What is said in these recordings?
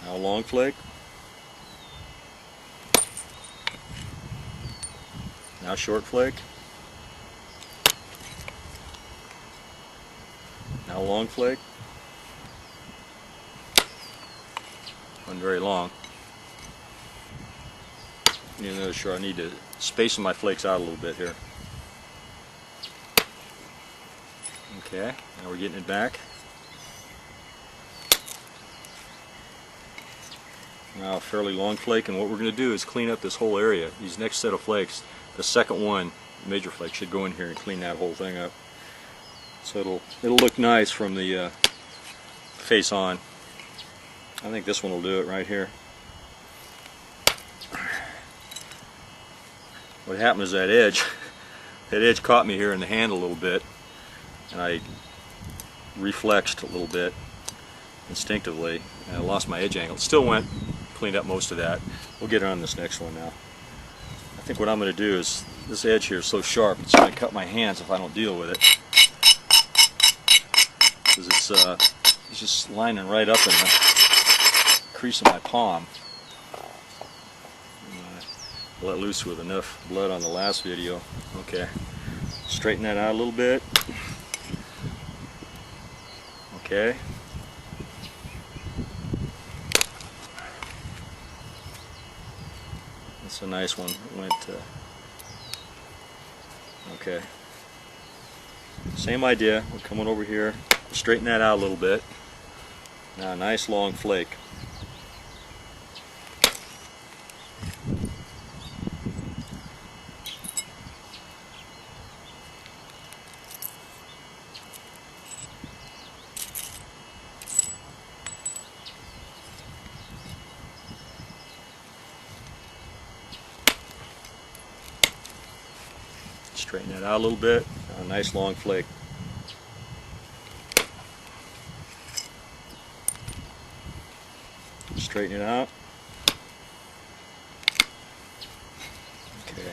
Now long flake. Now short flake. Now long flake. Wasn't very long. You notice sure I need to space my flakes out a little bit here. Okay, now we're getting it back. Now a fairly long flake, and what we're going to do is clean up this whole area. These next set of flakes, the second one, major flake, should go in here and clean that whole thing up. So it'll look nice from the face on. I think this one will do it right here. What happened is that edge caught me here in the hand a little bit, and I reflexed a little bit instinctively, and I lost my edge angle. It still went, cleaned up most of that. We'll get it on this next one now. I think what I'm going to do is, this edge here is so sharp, it's going to cut my hands if I don't deal with it. Because it's just lining right up in the crease of my palm. Let loose with enough blood on the last video. Okay, straighten that out a little bit. Okay. That's a nice one. Okay. Same idea. We're coming over here. Straighten that out a little bit. Now a nice long flake. Straighten that out a little bit. A nice long flake. Straighten it out. Okay.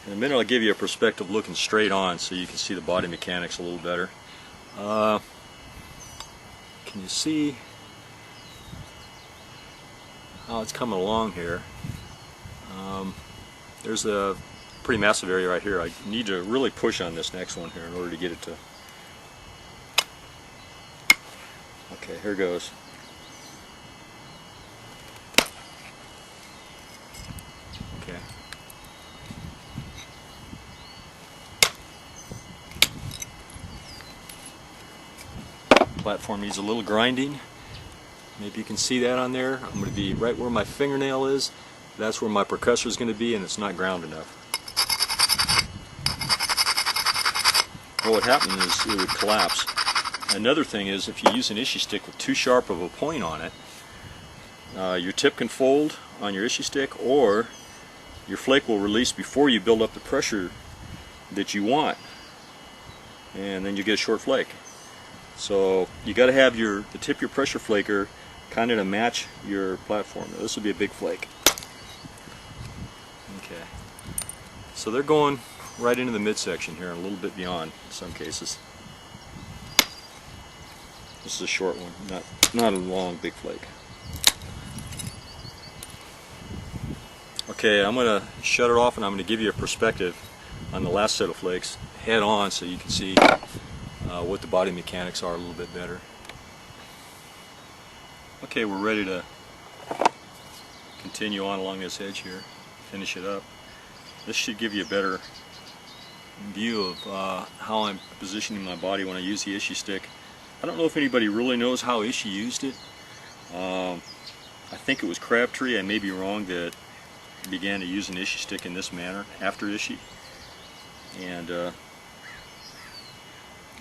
In a minute I'll give you a perspective looking straight on so you can see the body mechanics a little better. Can you see how it's coming along here? There's a pretty massive area right here. I need to really push on this next one here in order to get it to... Okay, here goes. Okay. Platform needs a little grinding. Maybe you can see that on there. I'm going to be right where my fingernail is. That's where my percussor is going to be, and it's not ground enough. Well, what happened is it would collapse. Another thing is, if you use an Ishi stick with too sharp of a point on it, your tip can fold on your Ishi stick, or your flake will release before you build up the pressure that you want, and then you get a short flake. So you got to have the tip of your pressure flaker kind of to match your platform. Now, this will be a big flake. Okay, so they're going right into the midsection here and a little bit beyond in some cases. This is a short one, not a long big flake. Okay, I'm going to shut it off and I'm going to give you a perspective on the last set of flakes head on so you can see what the body mechanics are a little bit better. Okay, we're ready to continue on along this edge here, finish it up. This should give you a better view of how I'm positioning my body when I use the Ishi stick. I don't know if anybody really knows how Ishi used it. I think it was Crabtree, I may be wrong, that began to use an Ishi stick in this manner after Ishi. And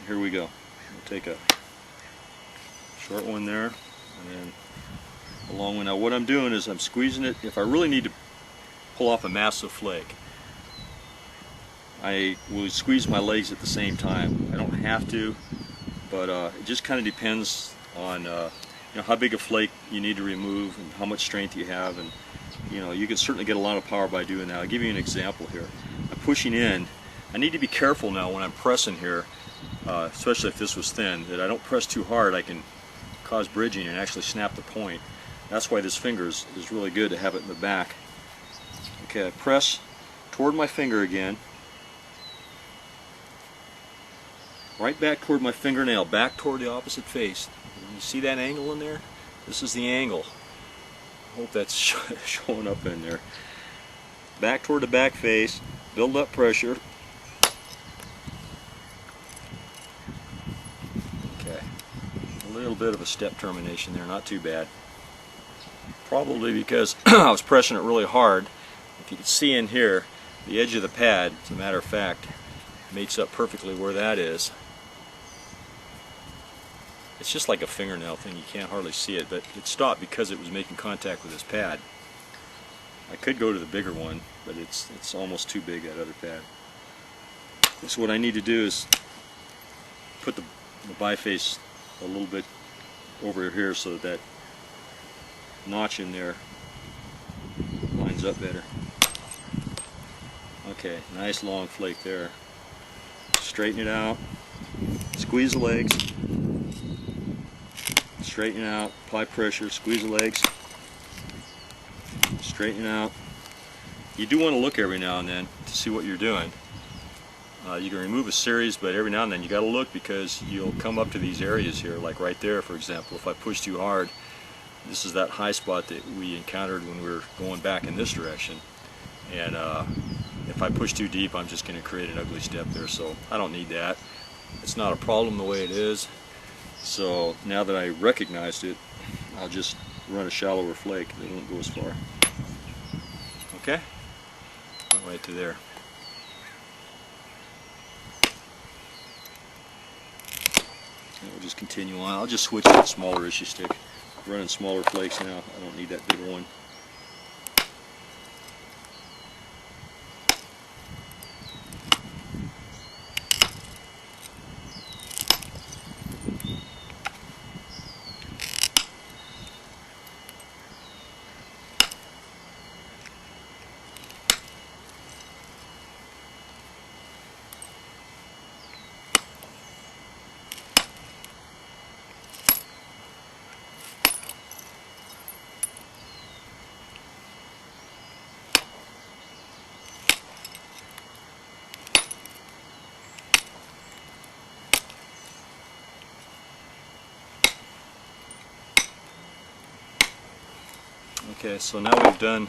here we go. We'll take a short one there, and then a long one. Now what I'm doing is I'm squeezing it. If I really need to pull off a massive flake, I will squeeze my legs at the same time. I don't have to, but it just kind of depends on how big a flake you need to remove and how much strength you have, and you can certainly get a lot of power by doing that. I'll give you an example here. I'm pushing in. I need to be careful now when I'm pressing here, especially if this was thin, that I don't press too hard. I can cause bridging and actually snap the point. That's why this finger is really good to have it in the back. Okay, I press toward my finger again. Right back toward my fingernail, back toward the opposite face. You see that angle in there? This is the angle. I hope that's showing up in there. Back toward the back face, build up pressure. Okay, a little bit of a step termination there, not too bad. Probably because I was pressing it really hard. If you can see in here, the edge of the pad, as a matter of fact, mates up perfectly where that is. It's just like a fingernail thing, you can't hardly see it, but it stopped because it was making contact with this pad. I could go to the bigger one, but it's almost too big, that other pad. So what I need to do is put the biface a little bit over here so that that notch in there lines up better. Okay, nice long flake there. Straighten it out, squeeze the legs, straighten it out, apply pressure, squeeze the legs, straighten it out. You do want to look every now and then to see what you're doing. You can remove a series, but every now and then you got to look, because you'll come up to these areas here, like right there, for example. If I push too hard, this is that high spot that we encountered when we were going back in this direction. And if I push too deep, I'm just going to create an ugly step there, so I don't need that. It's not a problem the way it is. So now that I recognized it, I'll just run a shallower flake that won't go as far. Okay? Right to there. And we'll just continue on. I'll just switch to a smaller Ishi stick. I'm running smaller flakes now. I don't need that bigger one. Okay, so now we've done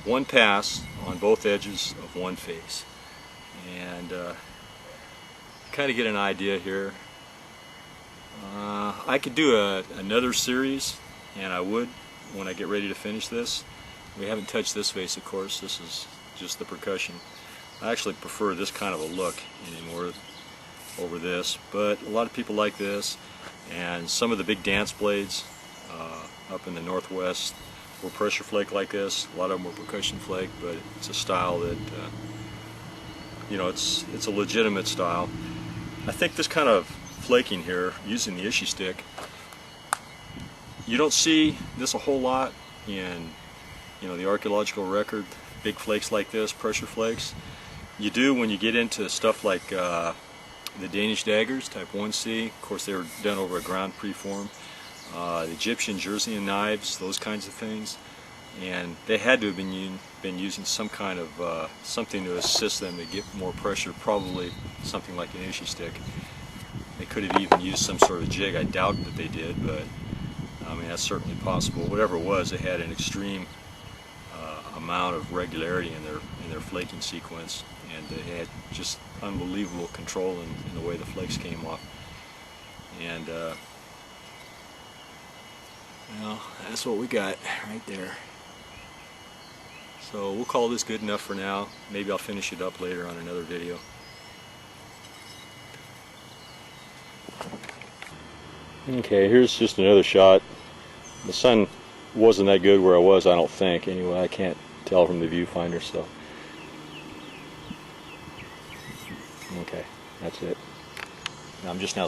one pass on both edges of one face, and kind of get an idea here. I could do another series, and I would when I get ready to finish this. We haven't touched this face, of course. This is just the percussion. I actually prefer this kind of a look anymore over this, but a lot of people like this. And some of the big dance blades up in the Northwest were pressure flake like this. A lot of them were percussion flake, but it's a style that, you know, it's a legitimate style. I think this kind of flaking here, using the Ishi stick, you don't see this a whole lot in, you know, the archaeological record, big flakes like this, pressure flakes. You do when you get into stuff like the Danish daggers, type 1C. Of course, they were done over a ground preform. The Egyptian Jersey knives, those kinds of things. And they had to have been using some kind of something to assist them to get more pressure, probably something like an Ishi stick. They could have even used some sort of jig. I doubt that they did, but I mean, that's certainly possible. Whatever it was, they had an extreme amount of regularity in their flaking sequence, and they had just unbelievable control in the way the flakes came off. And well, that's what we got right there. So we'll call this good enough for now. Maybe I'll finish it up later on another video. Okay, here's just another shot. The sun wasn't that good where I was, I don't think. Anyway, I can't tell from the viewfinder, so. Okay, that's it. I'm just now